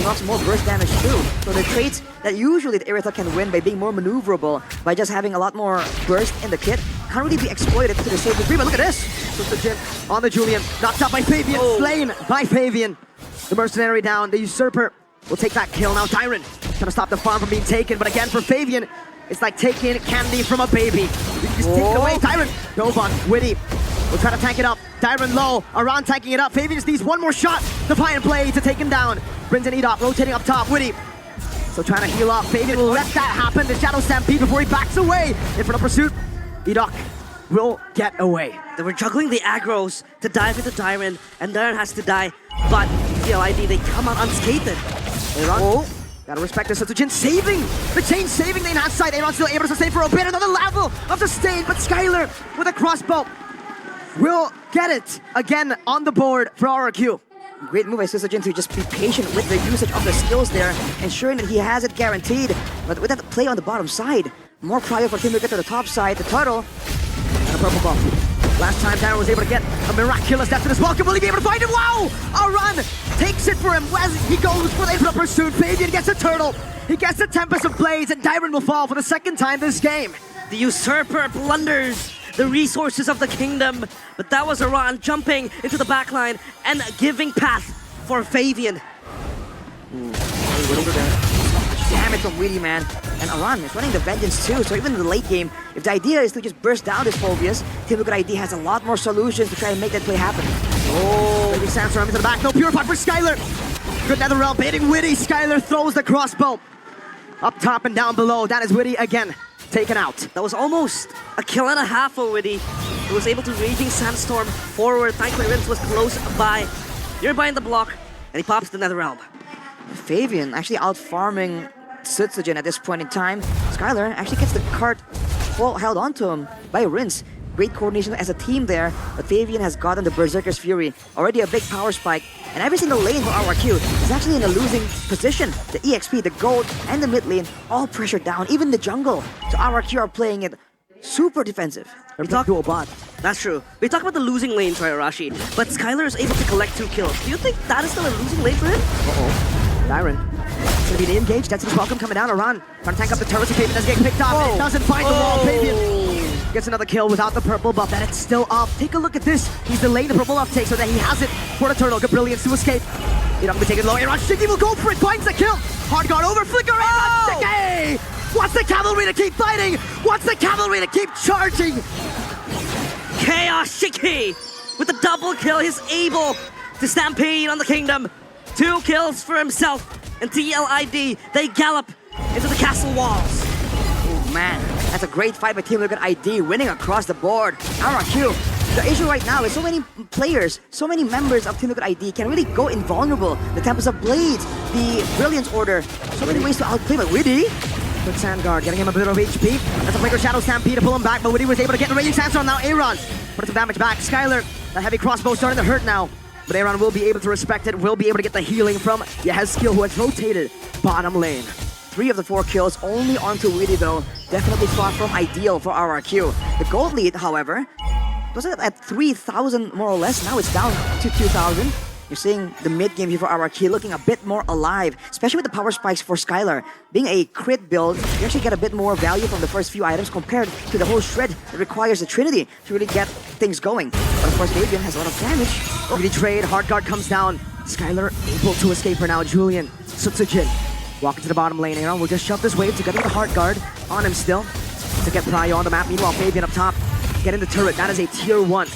Lunox more burst damage too. So the traits that usually the Aerithal can win by being more maneuverable, by just having a lot more burst in the kit, can't really be exploited to the same degree. But look at this! So the Jin on the Julian, knocked out by Fabian, slain by Fabian. The Mercenary down, the Usurper will take that kill. Now Tyron trying to stop the farm from being taken, but again for Fabian, it's like taking candy from a baby. You can just take it away. Tyron, Dobon, Witty will try to tank it up. Tyron low, Aran tanking it up. Fabian just needs one more shot. Defiant Blade to take him down. Brings in Edok, rotating up top. Witty so trying to heal up. Fabian will let that happen. The Shadow Stampede before he backs away. In front of pursuit, Edok will get away. They were juggling the aggros to dive into Tyron, and Tyron has to die. But TLID, they come out unscathed. Aaron, gotta respect this. So Jin saving the chain, saving the enhanced side. Aaron still able to sustain for a bit. Another level of sustain, but Skylar with a crossbow will get it again on the board for RRQ. Great move by Jin to just be patient with the usage of the skills there, ensuring that he has it guaranteed. But with that play on the bottom side, more prio for him to get to the top side. The turtle and a purple buff. Last time Darren was able to get a miraculous death in his welcome. Will he be able to find him? Wow! A run takes it for him as he goes for the infinite pursuit. Fabian gets a turtle. He gets the Tempest of Blades, and Dyron will fall for the second time this game. The Usurper plunders the resources of the kingdom, but that was Aran jumping into the backline and giving path for Fabian. Damage from Weedy, man. And Aran is running the Vengeance too, so even in the late game, if the idea is to just burst down this Phobius, Team Liquid ID has a lot more solutions to try and make that play happen. Baby Sandstorm into the back, no Purify for Skylar. Good Netherrealm baiting Witty. Skylar throws the crossbow. Up top and down below, that is Witty again, taken out. That was almost a kill and a half for Witty. He was able to Raging Sandstorm forward. Thankfully, Rims was close by, nearby in the block, and he pops the Netherrealm. Fabian actually out-farming Sutsujin at this point in time. Skylar actually gets the cart held onto him by Rinse. Great coordination as a team there, but Fabian has gotten the Berserker's Fury. Already a big power spike, and every single lane for RRQ is actually in a losing position. The EXP, the gold, and the mid lane all pressured down, even the jungle. So RRQ are playing it super defensive. We talk dual bot. That's true. We talk about the losing lanes, right, Arashi? But Skylar is able to collect 2 kills. Do you think that is still a losing lane for him? Dyron. It's gonna be the engage. That's his welcome coming down. Aran trying to tank up the turrets. Fabian doesn't get picked off. And it doesn't find the wall. Fabian gets another kill without the purple buff, and it's still up. Take a look at this. He's delaying the purple uptake so that he has it for the turtle. Good brilliance to escape. You don't take it low. Aaron Shiki will go for it. Finds the kill. Hard guard over. Flicker. Aaron Shiki wants the cavalry to keep fighting. Wants the cavalry to keep charging. Chaos Shiki with the double kill. He's able to stampede on the kingdom. 2 kills for himself. And TLID, they gallop into the castle walls. Oh man, that's a great fight by Team Liquid ID, winning across the board. RRQ, the issue right now is so many players, so many members of Team Liquid ID can really go invulnerable. The Tempest of Blades, the Brilliance Order, so many ways to outplay, but Witty, good Sandguard, getting him a bit of HP. That's a Flicker Shadow Stampede to pull him back, but Witty was able to get the Raging Sandstorm. Now Aaron, put some damage back. Skylar, the heavy crossbow starting to hurt now. But Aaron will be able to respect it, will be able to get the healing from Yehezkiel, who has rotated bottom lane. 3 of the 4 kills only onto Witty though. Definitely far from ideal for RRQ. The gold lead, however, was at 3,000 more or less. Now it's down to 2,000. You're seeing the mid-game here for RRQ looking a bit more alive, especially with the power spikes for Skylar. Being a crit build, you actually get a bit more value from the first few items compared to the whole shred that requires the Trinity to really get things going. But of course, Fabian has a lot of damage. Really trade, hard guard comes down. Skylar able to escape for now. Julian, Sutsujin, walking to the bottom lane. Aaron will just shove this wave together with the hard guard on him still to get prio on the map. Meanwhile, Fabian up top, getting the turret. That is a tier 1.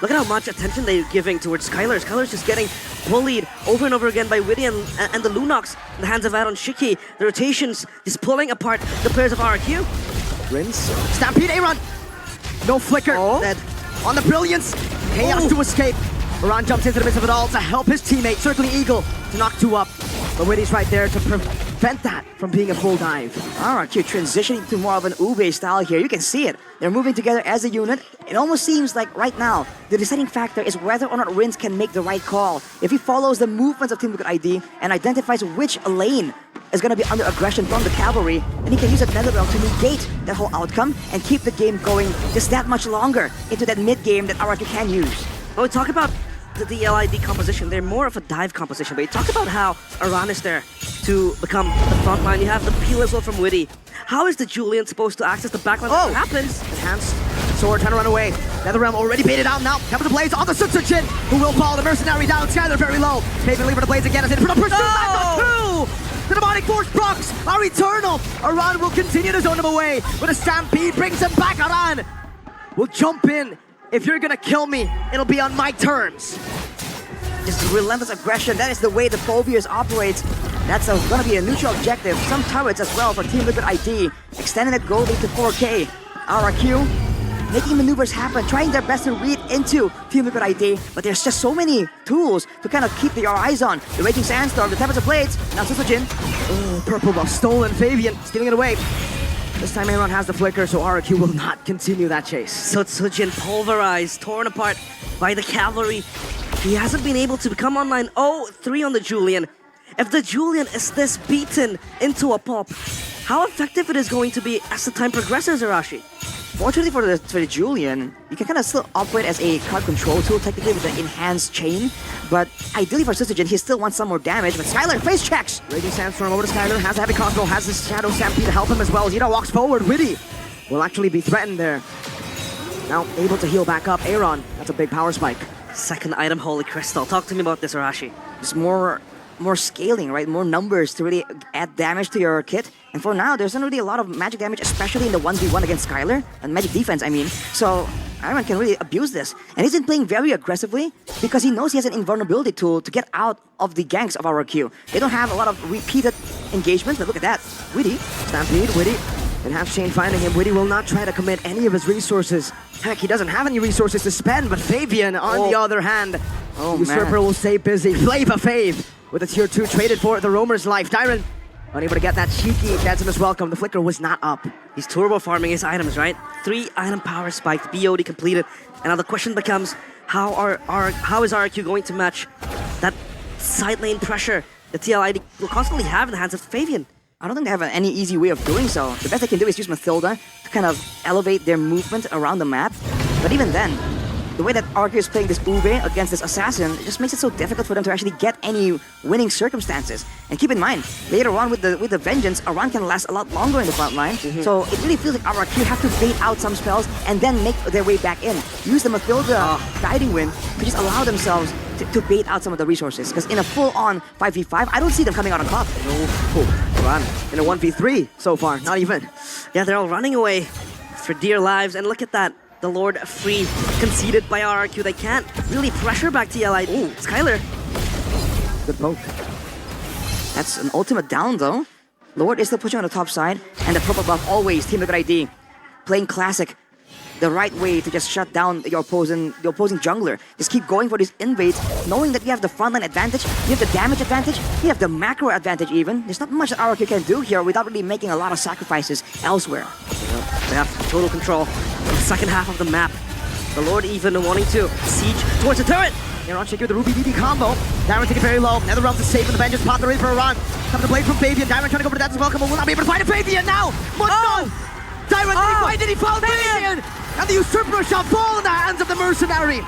Look at how much attention they're giving towards Skylar. Skylar's just getting bullied over and over again by Witty and the Lunox in the hands of Aaron Shiki. The rotations is pulling apart the players of RRQ. Rinse. Stampede Aaron. No flicker. Dead. On the Brilliance. Chaos to escape. Aran jumps into the midst of it all to help his teammate, Circling Eagle, to knock 2 up. But Witty's right there to prevent that from being a full dive. RRQ transitioning to more of an Ube style here. You can see it. They're moving together as a unit. It almost seems like right now, the deciding factor is whether or not Rinse can make the right call. If he follows the movements of Team Liquid ID and identifies which lane is going to be under aggression from the cavalry, then he can use that Netherrealm to negate that whole outcome and keep the game going just that much longer into that mid-game that RRQ can use. When we talk about the TLID composition. They're more of a dive composition. But you talked about how Aran is there to become the front line. You have the peel as well from Witty. How is the Julian supposed to access the backline? Oh! What happens? Enhanced sword trying to run away. NetherRealm already baited out now. Comes the Blaze on the Sutsujin, who will follow the Mercenary down. Skyler very low. Maybe leaving the Blaze again as in for the pursuit. Back on 2! The Demonic Force procs are eternal. Aran will continue to zone him away, but a Stampede brings him back. Aran will jump in. If you're gonna kill me, it'll be on my terms. Just relentless aggression. That is the way the Phobias operates. That's gonna be a neutral objective. Some turrets as well for Team Liquid ID. Extending the goal lead to 4K. RRQ making maneuvers happen, trying their best to read into Team Liquid ID, but there's just so many tools to kind of keep your eyes on. The Raging Sandstorm, the Tempest of Blades, now Susujin. Oh, purple buff stolen. Fabian stealing it away. This time Aaron has the flicker, so RRQ will not continue that chase. Sutsujin pulverized, torn apart by the cavalry. He hasn't been able to become online. Oh, 3 on the Julian. If the Julian is this beaten into a pulp, how effective it is going to be as the time progresses, Arashi? Fortunately for the Julian, you can kind of still operate as a card control tool, technically with the enhanced chain. But ideally for Susujin, he still wants some more damage. But Skylar face checks! Raging Sandstorm over to Skylar, has a heavy crossbow, has this Shadow Stampede to help him as well. Zeta walks forward, Witty will actually be threatened there. Now able to heal back up. Aaron, that's a big power spike. Second item, Holy Crystal. Talk to me about this, Arashi. It's more scaling, right? More numbers to really add damage to your kit. And for now, there's not really a lot of magic damage, especially in the 1v1 against Skylar. And magic defense, I mean. So Iron can really abuse this. And he's been playing very aggressively because he knows he has an invulnerability tool to get out of the ganks of RRQ. They don't have a lot of repeated engagements, but look at that. Witty. Stampede, Witty. And half chain finding him. Witty will not try to commit any of his resources. Heck, he doesn't have any resources to spend, but Fabian, on the other hand, Usurper will stay busy. Flava Fave with a tier 2 traded for the Roamer's life. Dyron unable to get that cheeky Decimus welcome. The flicker was not up. He's turbo farming his items, right? 3 item power spiked, BOD completed. And now the question becomes, how is RRQ going to match that side lane pressure the TLID will constantly have in the hands of Fabian? I don't think they have any easy way of doing so. The best they can do is use Mathilda to kind of elevate their movement around the map. But even then, the way that RRQ is playing this Uwe against this Assassin, it just makes it so difficult for them to actually get any winning circumstances. And keep in mind, later on with the Vengeance, Aran can last a lot longer in the front line. So it really feels like RRQ have to bait out some spells and then make their way back in. Use the Mathilda Guiding Wind to just allow themselves to bait out some of the resources. Because in a full-on 5v5, I don't see them coming out on top. Aran in a 1v3 so far, not even. Yeah, they're all running away for dear lives. And look at that. The Lord free, conceded by RRQ. They can't really pressure back TLID. Ooh, Skylar. Good poke. That's an ultimate down though. Lord is still pushing on the top side. And the purple buff always, Team Liquid ID. Playing classic. The right way to just shut down your opposing jungler. Just keep going for these invades, knowing that you have the frontline advantage, you have the damage advantage, you have the macro advantage even. There's not much that RRQ can do here without really making a lot of sacrifices elsewhere. They have total control of the second half of the map. The Lord even wanting to siege towards the turret. Aaron shaking with the Ruby DD combo. Dyron taking very low. NetherRealm is safe in the Vengeance pot. They're ready for a run. Coming to blade from Fabian. Dyron trying to go for the Death's Welcome, but will not be able to find a Fabian now. But no! Dyron, did he find Fabian? And the Usurper shall fall in the hands of the Mercenary.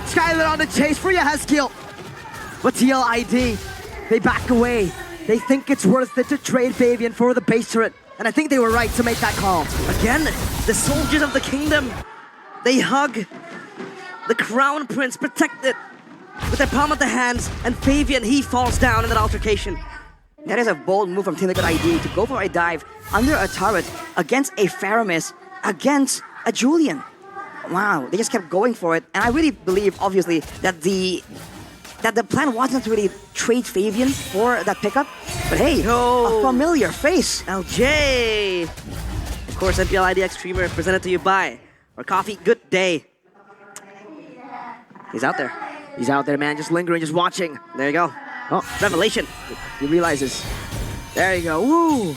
Skylar on the chase for Yahezkiel. But TLID, they back away. They think it's worth it to trade Fabian for the base turret. And I think they were right to make that call. Again, the soldiers of the kingdom, they hug the Crown Prince, protected with their palm of the hands, and Fabian, he falls down in that altercation. That is a bold move from Team Liquid ID to go for a dive under a turret against a Faramis, against a Julian. Wow, they just kept going for it. And I really believe, obviously, that the plan wasn't to really trade Fabian for that pickup. But hey, a familiar face. LJ! Of course, MPL IDX streamer presented to you by our coffee. Good day. He's out there. He's out there, man, just lingering, just watching. There you go. Oh, revelation. He realizes. There you go. Woo!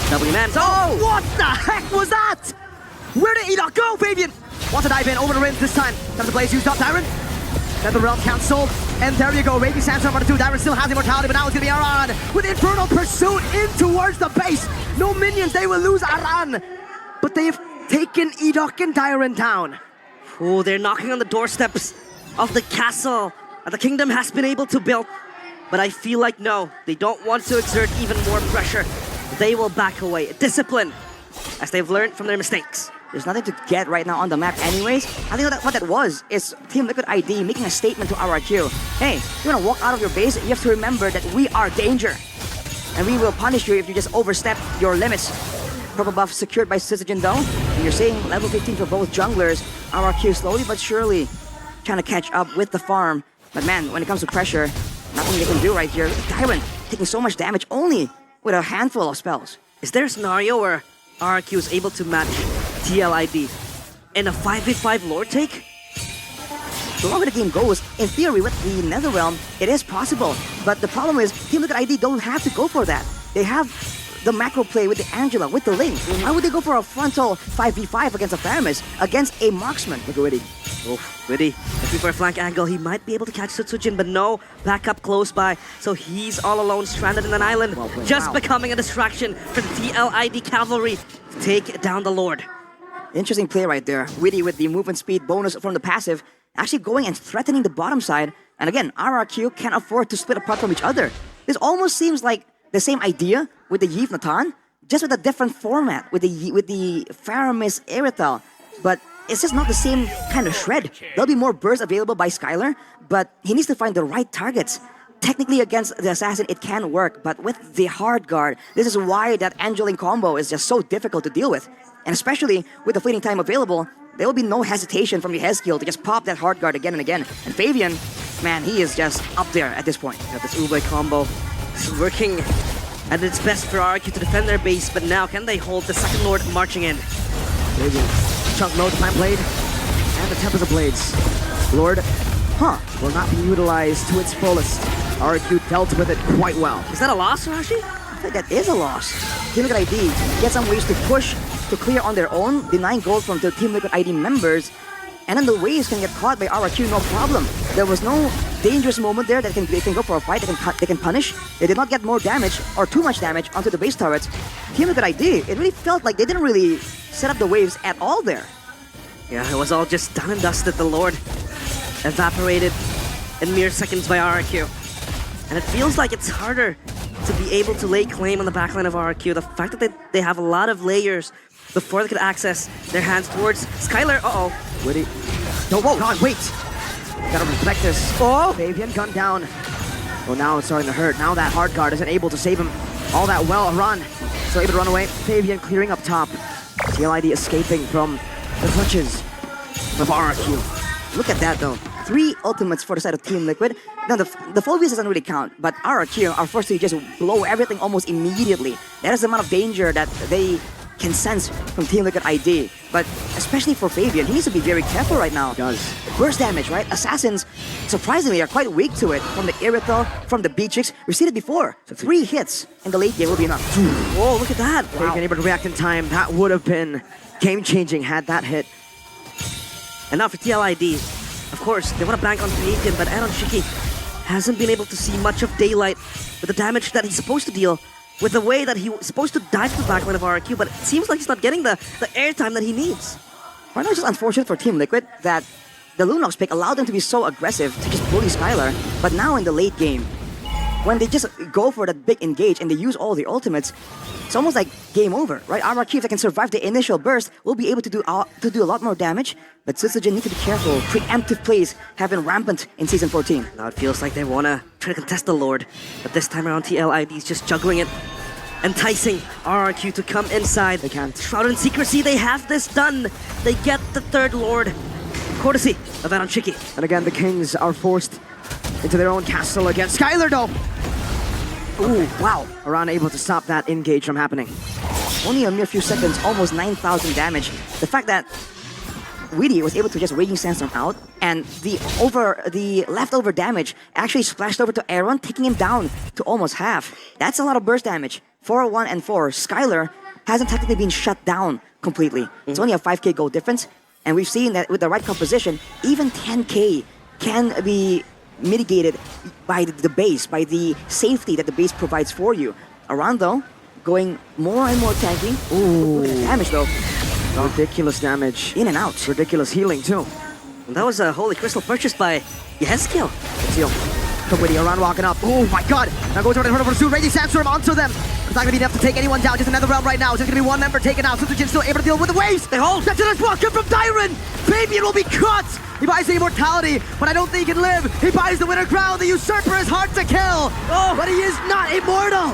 W man. Oh, what the heck was that? Where did Enoch go, Fabian? Wants to dive in over the rims this time. Comes the blaze used up, Dyron. NetherRealm cancelled. And there you go. Raging Sandstorm on the 2. Dyron still has immortality, but now it's going to be Aran with Infernal Pursuit in towards the base. No minions. They will lose Aran. But they've taken Enoch and Dyron down. Oh, they're knocking on the doorsteps of the castle that the kingdom has been able to build. But I feel like no, they don't want to exert even more pressure. They will back away. Discipline, as they've learned from their mistakes. There's nothing to get right now on the map anyways. I think what that was is Team Liquid ID making a statement to RRQ. Hey, you wanna walk out of your base, you have to remember that we are danger. And we will punish you if you just overstep your limits. Purple buff secured by Syzygy though. And you're seeing level 15 for both junglers. RRQ slowly but surely trying to catch up with the farm. But man, when it comes to pressure, nothing they can do right here. Tyrant taking so much damage only with a handful of spells. Is there a scenario where RRQ is able to match TLID in a 5v5 lord take? The longer the game goes, in theory with the Netherrealm, it is possible. But the problem is, Team Liquid ID don't have to go for that. They have the macro play with the Angela, with the Link. Why would they go for a frontal 5v5 against a Theramis, against a marksman? Look at Witty. Oh, Witty. Looking for a flank angle. He might be able to catch Syzygy, but no backup close by. So he's all alone, stranded in an island, just becoming a distraction for the TLID cavalry to take down the Lord. Interesting play right there. Witty with the movement speed bonus from the passive, actually going and threatening the bottom side. And again, RRQ can't afford to split apart from each other. This almost seems like the same idea with the Yves Natan, just with a different format with the Faramis Erythal. But it's just not the same kind of shred. There'll be more bursts available by Skylar, but he needs to find the right targets. Technically against the assassin, it can work, but with the hard guard, this is why that Angeline combo is just so difficult to deal with. And especially with the fleeting time available, there will be no hesitation from the Hezkiel to just pop that hard guard again and again. And Fabian, man, he is just up there at this point. Yeah, this Ube combo is working at its best for RRQ to defend their base, but now can they hold the second Lord marching in? Fabian, chunk mode, plant blade, and the Tempest of Blades. Lord, will not be utilized to its fullest. RRQ dealt with it quite well. Is that a loss, Rashi? I think that is a loss. Team Liquid ID get some ways to push, to clear on their own, denying gold from the Team Liquid ID members, and then the waves can get caught by RRQ, no problem. There was no dangerous moment there that they can go for a fight, they can punish. They did not get more damage, or too much damage, onto the base turrets. Team Liquid ID, it really felt like they didn't really set up the waves at all there. Yeah, it was all just done and dusted. The Lord evaporated in mere seconds by RRQ. And it feels like it's harder to be able to lay claim on the backline of RRQ. The fact that they have a lot of layers before they could access their hands towards Skylar. Uh-oh. Witty. No, whoa, God, wait. Gotta respect this. Oh, Fabian gunned down. Well, now it's starting to hurt. Now that hard guard isn't able to save him all that well. Run. Still able to run away. Fabian clearing up top. TLID escaping from the clutches of RRQ. Look at that though. 3 ultimates for the side of Team Liquid. Now the Phobius doesn't really count, but RRQ are forced to just blow everything almost immediately. That is the amount of danger that they can sense from Team Liquid ID. But especially for Fabian, he needs to be very careful right now. He does. Burst damage, right? Assassins, surprisingly, are quite weak to it. From the Erythal, from the Beatrix. We've seen it before. So 3 hits in the late game will be enough. Whoa, look at that. Wow. Fabian able to react in time. That would have been game-changing had that hit. And now for TLID. Of course, they want to bank on Fabian, but Aaron Shiki hasn't been able to see much of daylight with the damage that he's supposed to deal, with the way that he was supposed to dive to the backline of RRQ, but it seems like he's not getting the airtime that he needs. Right now, it's just unfortunate for Team Liquid that the Lunox pick allowed them to be so aggressive to just bully Skylar, but now in the late game, when they just go for that big engage and they use all the ultimates, it's almost like game over, right? RRQ, if they can survive the initial burst, will be able to do a lot more damage, but Syzygy need to be careful. Preemptive plays have been rampant in Season 14. Now it feels like they want to try to contest the Lord, but this time around TLID is just juggling it, enticing RRQ to come inside. They can't. Shrouded in secrecy, they have this done. They get the 3rd Lord, courtesy of Aaron Shiki. And again, the Kings are forced into their own castle against Skylar, though. Ooh, wow. Aran able to stop that engage from happening. Only a mere few seconds, almost 9,000 damage. The fact that Witty was able to just Raging Sandstorm out, and the leftover damage actually splashed over to Aaron, taking him down to almost half. That's a lot of burst damage. 4-1 and 4. Skylar hasn't technically been shut down completely. It's only a 5k gold difference, and we've seen that with the right composition, even 10k can be mitigated by the base, by the safety that the base provides for you. Aran though, going more and more tanky. Ooh, look at the damage though. Ridiculous damage. In and out. Ridiculous healing too. That was a holy crystal purchased by Yehezkiel. Seal. Witty around walking up. Oh my god. Now goes over to the pursuit. Raging Sandstorm onto them. It's not gonna be enough to take anyone down. Just another round right now. It's just gonna be one member taken out. Suzuki still able to deal with the waves. They hold. That's a block from Dyron. Fabian will be cut. He buys the immortality, but I don't think he can live. He buys the winner crown. The usurper is hard to kill. Oh. But he is not immortal.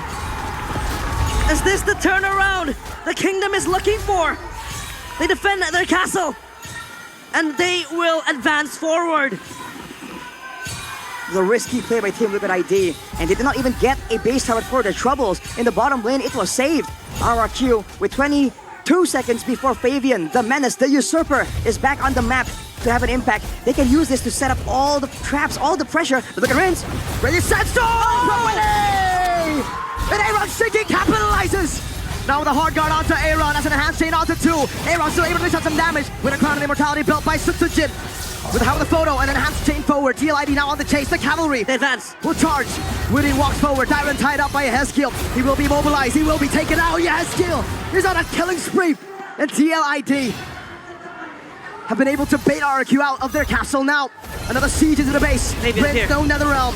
Is this the turnaround the kingdom is looking for? They defend their castle, and they will advance forward. The risky play by Team Liquid ID, and they did not even get a base tower for their troubles. In the bottom lane, it was saved. RRQ with 22 seconds before Fabian, the menace, the usurper, is back on the map to have an impact. They can use this to set up all the traps, all the pressure. But look at Reigns. Ready, Sandstorm! And Aaron Shinking capitalizes! Now with a hard guard onto Aaron as an enhanced chain onto 2. Aaron still able to shot some damage with a crown and immortality built by Sutsujin. With the help of the photo and enhanced chain forward. TLID now on the chase. The cavalry. They advance. Will charge. Witty walks forward. Dyron tied up by Yehezkiel. He will be mobilized. He will be taken out. Yehezkiel is on a killing spree. And TLID have been able to bait RRQ out of their castle now. Another siege into the base. Prince, no Netherrealm.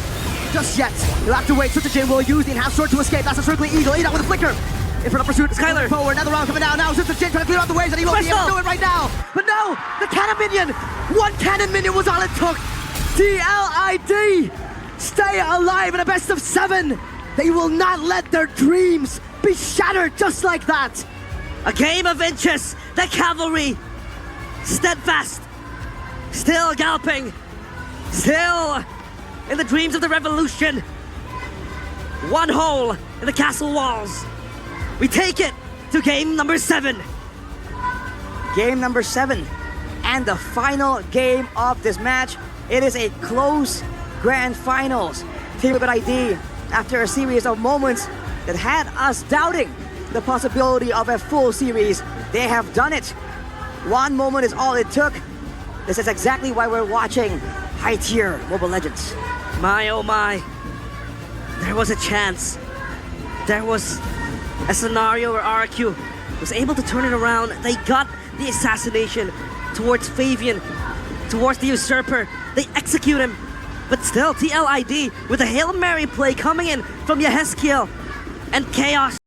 Just yet. You'll have to wait. Sutsujin will use the enhanced sword to escape. That's a circling eagle. Eat out with a flicker. In front of pursuit, Skyler forward, another round coming down now. Sutsujin trying to clear out the waves, and he won't be able to do it right now. But no, the cannon minion, one cannon minion was all it took. TLID stay alive in a best of 7. They will not let their dreams be shattered just like that. A game of inches. The cavalry, steadfast, still galloping, still in the dreams of the revolution. One hole in the castle walls. We take it to game number 7. Game number 7. And the final game of this match. It is a close grand finals. Team Liquid ID, after a series of moments that had us doubting the possibility of a full series, they have done it. One moment is all it took. This is exactly why we're watching high-tier Mobile Legends. My oh my. There was a chance. There was a scenario where RRQ was able to turn it around. They got the assassination towards Fabian, towards the usurper. They execute him. But still, TLID with a Hail Mary play coming in from Yehezkiel and Chaos.